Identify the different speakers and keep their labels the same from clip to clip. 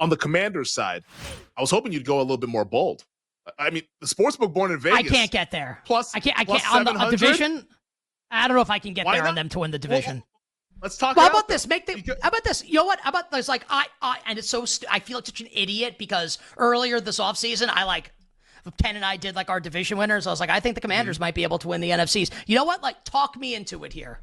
Speaker 1: On the Commanders side, I was hoping you'd go a little bit more bold. I mean, the sportsbook born in Vegas.
Speaker 2: I can't get there.
Speaker 1: I
Speaker 2: can't on the division. I don't know if I can get there on them to win the division.
Speaker 1: Well, let's talk.
Speaker 2: Well, how about this? How about this? You know what? How about this? Like and it's so I feel like such an idiot because earlier this offseason, Ken and I did like our division winners. I was like, I think the Commanders might be able to win the NFCs. You know what? Like, talk me into it here.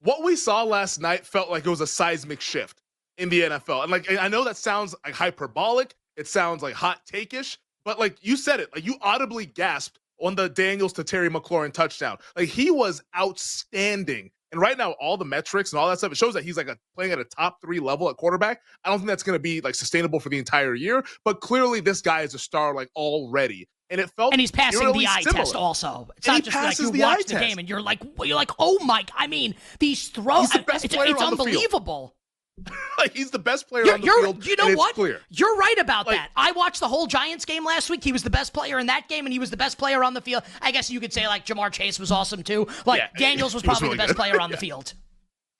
Speaker 1: What we saw last night felt like it was a seismic shift in the NFL. And like, I know that sounds like hyperbolic. It sounds like hot take-ish, but like you said it, like you audibly gasped on the Daniels to Terry McLaurin touchdown. Like he was outstanding. And right now, all the metrics and all that stuff, it shows that he's like playing at a top 3 level at quarterback. I don't think that's going to be like sustainable for the entire year, but clearly this guy is a star like already. And it felt,
Speaker 2: and he's passing the eye test also. It's not just like you watch the game and you're like, oh my! I mean, these throws, it's unbelievable.
Speaker 1: Like he's the best player on the field.
Speaker 2: You know what? You're right about that. I watched the whole Giants game last week. He was the best player in that game, and he was the best player on the field. I guess you could say like Jamar Chase was awesome too. Like Daniels was probably the best player on the field.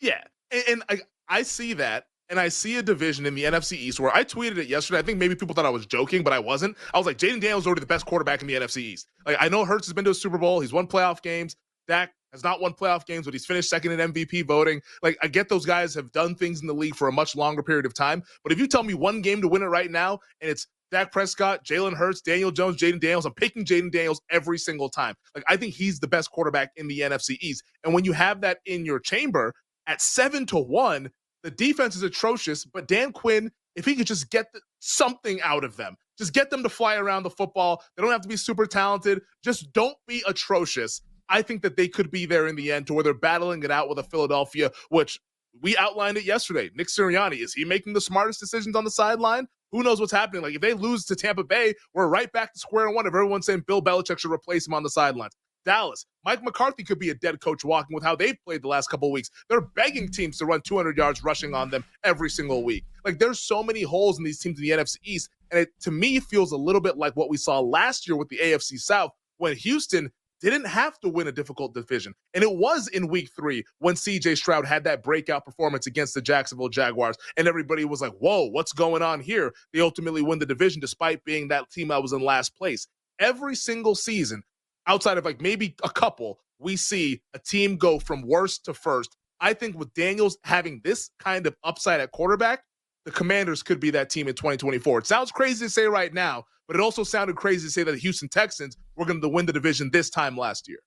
Speaker 1: Yeah, and I see that, and I see a division in the NFC East where I tweeted it yesterday. I think maybe people thought I was joking, but I wasn't. I was like, Jayden Daniels is already the best quarterback in the NFC East. Like I know Hurts has been to a Super Bowl. He's won playoff games. Dak has not won playoff games, but he's finished second in MVP voting. Like, I get those guys have done things in the league for a much longer period of time. But if you tell me one game to win it right now, and it's Dak Prescott, Jalen Hurts, Daniel Jones, Jayden Daniels, I'm picking Jayden Daniels every single time. Like, I think he's the best quarterback in the NFC East. And when you have that in your chamber at 7-1, the defense is atrocious. But Dan Quinn, if he could just get something out of them, just get them to fly around the football. They don't have to be super talented. Just don't be atrocious. I think that they could be there in the end to where they're battling it out with a Philadelphia, which we outlined it yesterday. Nick Sirianni, is he making the smartest decisions on the sideline? Who knows what's happening? Like, if they lose to Tampa Bay, we're right back to square one if everyone's saying Bill Belichick should replace him on the sidelines. Dallas, Mike McCarthy could be a dead coach walking with how they've played the last couple of weeks. They're begging teams to run 200 yards rushing on them every single week. Like, there's so many holes in these teams in the NFC East, and it, to me, feels a little bit like what we saw last year with the AFC South when Houston didn't have to win a difficult division. And it was in week 3 when CJ Stroud had that breakout performance against the Jacksonville Jaguars. And everybody was like, whoa, what's going on here? They ultimately win the division despite being that team that was in last place. Every single season, outside of like maybe a couple, we see a team go from worst to first. I think with Daniels having this kind of upside at quarterback, the Commanders could be that team in 2024. It sounds crazy to say right now, but it also sounded crazy to say that the Houston Texans were going to win the division this time last year.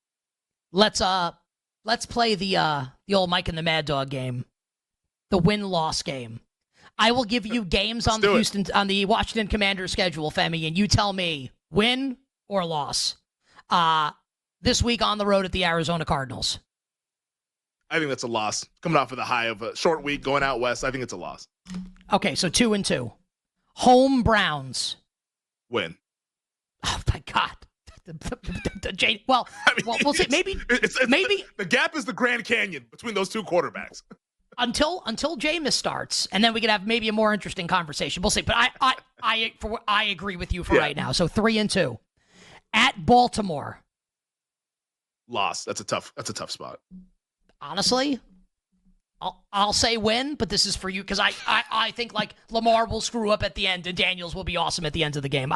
Speaker 2: Let's play the old Mike and the Mad Dog game, the win-loss game. I will give you games on the Washington Commanders schedule, Femi, and you tell me win or loss. This week on the road at the Arizona Cardinals.
Speaker 1: I think that's a loss. Coming off of the high of a short week going out west, I think it's a loss.
Speaker 2: Okay, so 2-2. Home Browns.
Speaker 1: Win.
Speaker 2: Oh my God. Well, we'll see. Maybe
Speaker 1: the gap is the Grand Canyon between those two quarterbacks.
Speaker 2: until Jameis starts, and then we could have maybe a more interesting conversation. We'll see. But I agree with you for right now. So 3-2. At Baltimore.
Speaker 1: Loss. That's a tough spot.
Speaker 2: Honestly, I'll say win, but this is for you because I think like Lamar will screw up at the end and Daniels will be awesome at the end of the game.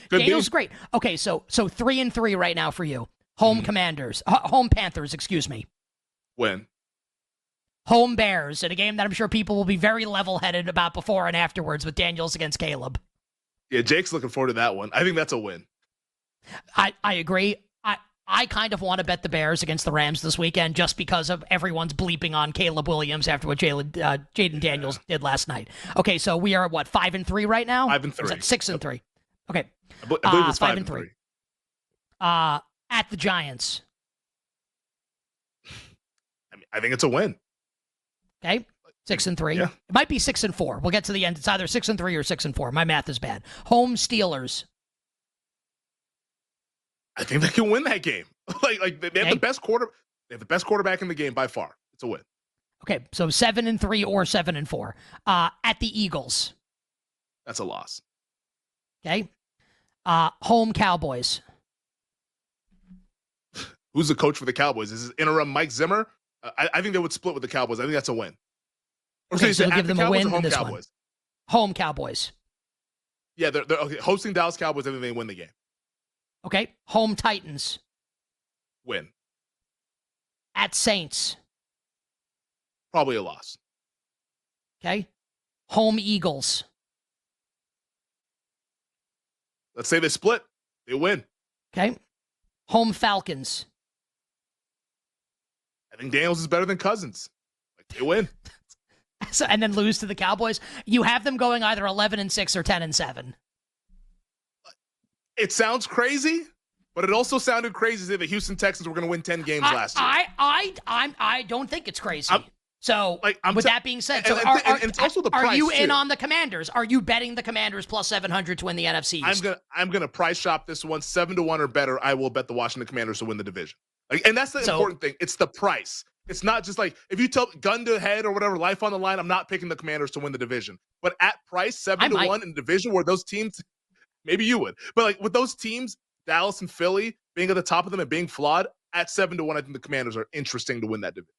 Speaker 2: Daniels is great. Okay, so 3-3 right now for you. Home Panthers, excuse me.
Speaker 1: Win.
Speaker 2: Home Bears in a game that I'm sure people will be very level-headed about before and afterwards with Daniels against Caleb.
Speaker 1: Yeah, Jake's looking forward to that one. I think that's a win.
Speaker 2: I agree. I kind of want to bet the Bears against the Rams this weekend just because of everyone's bleeping on Caleb Williams after what Jayden Daniels did last night. Okay, so we are at what, 5-3 right now?
Speaker 1: 5-3.
Speaker 2: Is that 6-3? Okay.
Speaker 1: I believe it's 5-3.
Speaker 2: At the Giants.
Speaker 1: I think it's a win.
Speaker 2: Okay. 6-3.
Speaker 1: Yeah.
Speaker 2: It might be 6-4. We'll get to the end. It's either 6-3 or 6-4. My math is bad. Home Steelers.
Speaker 1: I think they can win that game. like they have the best quarter. They have the best quarterback in the game by far. It's a win.
Speaker 2: Okay, so 7-3 or 7-4. At the Eagles.
Speaker 1: That's a loss.
Speaker 2: Okay. Home Cowboys.
Speaker 1: Who's the coach for the Cowboys? Is it interim Mike Zimmer? I think they would split with the Cowboys. I think that's a win.
Speaker 2: Okay, so you'll give them a win in this
Speaker 1: Cowboys?
Speaker 2: Home Cowboys.
Speaker 1: Yeah, they're okay. Hosting Dallas Cowboys, I think they win the game.
Speaker 2: Okay. Home Titans.
Speaker 1: Win.
Speaker 2: At Saints.
Speaker 1: Probably a loss.
Speaker 2: Okay. Home Eagles.
Speaker 1: Let's say they split. They win.
Speaker 2: Okay. Home Falcons.
Speaker 1: I think Daniels is better than Cousins. Like, they win.
Speaker 2: So, and then lose to the Cowboys. You have them going either 11-6 or 10-7.
Speaker 1: It sounds crazy, but it also sounded crazy to say the Houston Texans were going to win 10 games last year.
Speaker 2: I don't think it's crazy. With that being said,
Speaker 1: it's also the price,
Speaker 2: are you in
Speaker 1: too.
Speaker 2: on the Commanders? Are you betting the Commanders plus 700 to win the NFC East?
Speaker 1: I'm gonna price shop this one 7-1 or better. I will bet the Washington Commanders to win the division. And that's the important thing. It's the price. It's not just like if you tell gun to head or whatever, life on the line. I'm not picking the Commanders to win the division. But at price 7-1 in the division where those teams, maybe you would, but like with those teams, Dallas and Philly being at the top of them and being flawed at 7-1, I think the Commanders are interesting to win that division.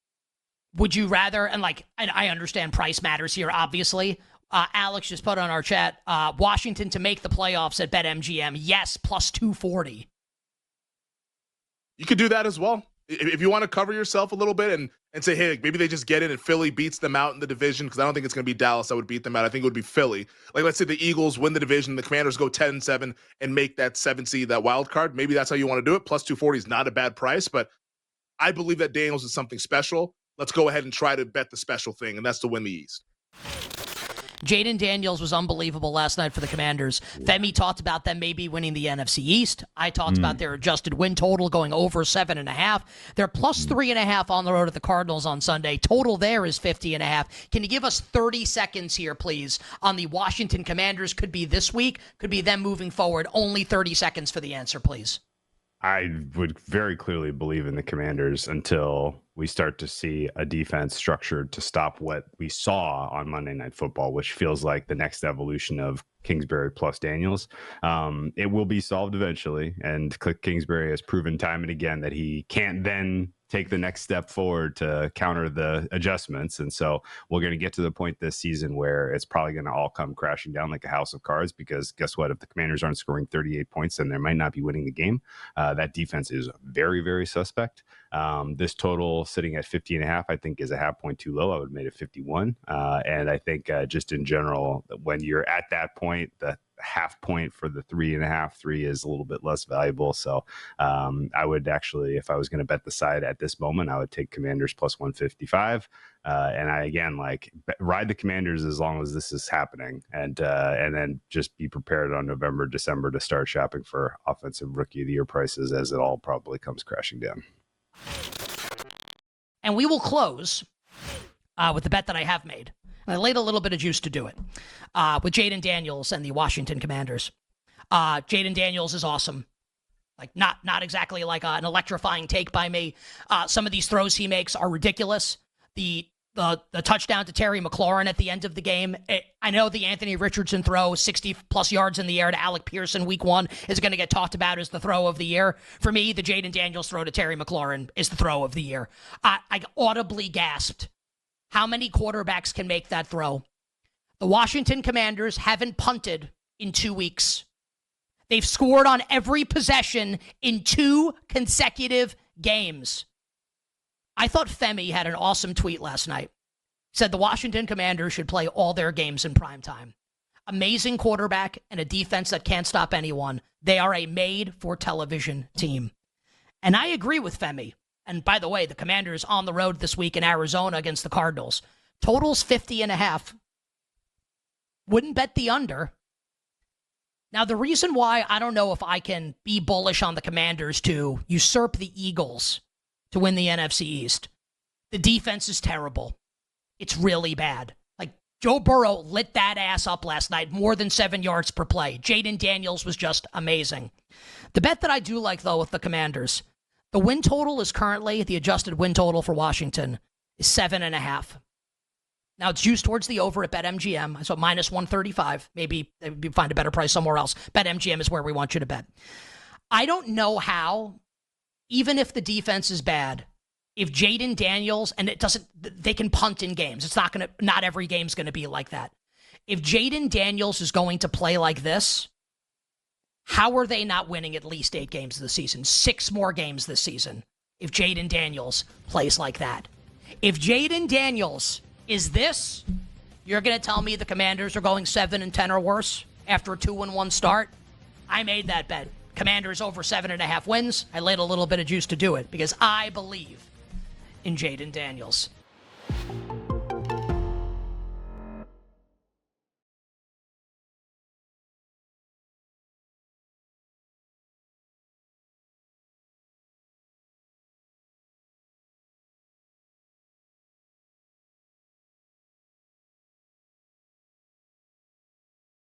Speaker 2: Would you rather, and I understand price matters here, obviously. Alex just put on our chat, Washington to make the playoffs at BetMGM. Yes, plus 240.
Speaker 1: You could do that as well. If you want to cover yourself a little bit and say, hey, maybe they just get in and Philly beats them out in the division, because I don't think it's going to be Dallas that would beat them out. I think it would be Philly. Like, let's say the Eagles win the division, the Commanders go 10-7 and make that 7 seed, that wild card. Maybe that's how you want to do it. Plus 240 is not a bad price, but I believe that Daniels is something special. Let's go ahead and try to bet the special thing, and that's to win the East.
Speaker 2: Jayden Daniels was unbelievable last night for the Commanders. Femi talked about them maybe winning the NFC East. I talked about their adjusted win total going over 7.5. They're plus 3.5 on the road at the Cardinals on Sunday. Total there is 50.5. Can you give us 30 seconds here, please, on the Washington Commanders? Could be this week, could be them moving forward. Only 30 seconds for the answer, please.
Speaker 3: I would very clearly believe in the Commanders until we start to see a defense structured to stop what we saw on Monday Night Football, which feels like the next evolution of Kingsbury plus Daniels. It will be solved eventually, and Kingsbury has proven time and again that he can't then take the next step forward to counter the adjustments. And so we're going to get to the point this season where it's probably going to all come crashing down like a house of cards, because guess what? If the Commanders aren't scoring 38 points, then they might not be winning the game. That defense is very, very suspect. This total sitting at 50.5, I think, is a half point too low. I would have made it 51. And I think just in general, when you're at that point, the half point for the 3.5, 3 is a little bit less valuable. So I would actually, if I was going to bet the side at this moment, I would take Commanders plus 155. And I, again, ride the Commanders as long as this is happening, and then just be prepared on November, December to start shopping for offensive rookie of the year prices as it all probably comes crashing down.
Speaker 2: And we will close with the bet that I have made. I laid a little bit of juice to do it with Jayden Daniels and the Washington Commanders. Jayden Daniels is awesome. Not exactly like an electrifying take by me. Some of these throws he makes are ridiculous. The touchdown to Terry McLaurin at the end of the game. I know the Anthony Richardson throw, 60-plus yards in the air to Alec Pearson week 1, is going to get talked about as the throw of the year. For me, the Jayden Daniels throw to Terry McLaurin is the throw of the year. I audibly gasped. How many quarterbacks can make that throw? The Washington Commanders haven't punted in 2 weeks. They've scored on every possession in 2 consecutive games. I thought Femi had an awesome tweet last night. Said the Washington Commanders should play all their games in primetime. Amazing quarterback and a defense that can't stop anyone. They are a made-for-television team. And I agree with Femi. And by the way, the Commanders on the road this week in Arizona against the Cardinals. Total's 50.5. Wouldn't bet the under. Now, the reason why I don't know if I can be bullish on the Commanders to usurp the Eagles to win the NFC East. The defense is terrible. It's really bad. Joe Burrow lit that ass up last night, more than 7 yards per play. Jayden Daniels was just amazing. The bet that I do like, though, with the Commanders, the win total is currently, the adjusted win total for Washington is 7.5. Now, it's used towards the over at BetMGM, so minus 135. Maybe you find a better price somewhere else. BetMGM is where we want you to bet. I don't know how, even if the defense is bad, if Jayden Daniels, and they can punt in games. It's not every game's going to be like that. If Jayden Daniels is going to play like this, how are they not winning at least 8 games this season? 6 more games this season if Jayden Daniels plays like that. If Jayden Daniels is this, you're going to tell me the Commanders are going 7-10 or worse after a 2-1 start? I made that bet. Commanders over 7.5 wins. I laid a little bit of juice to do it because I believe in Jayden Daniels.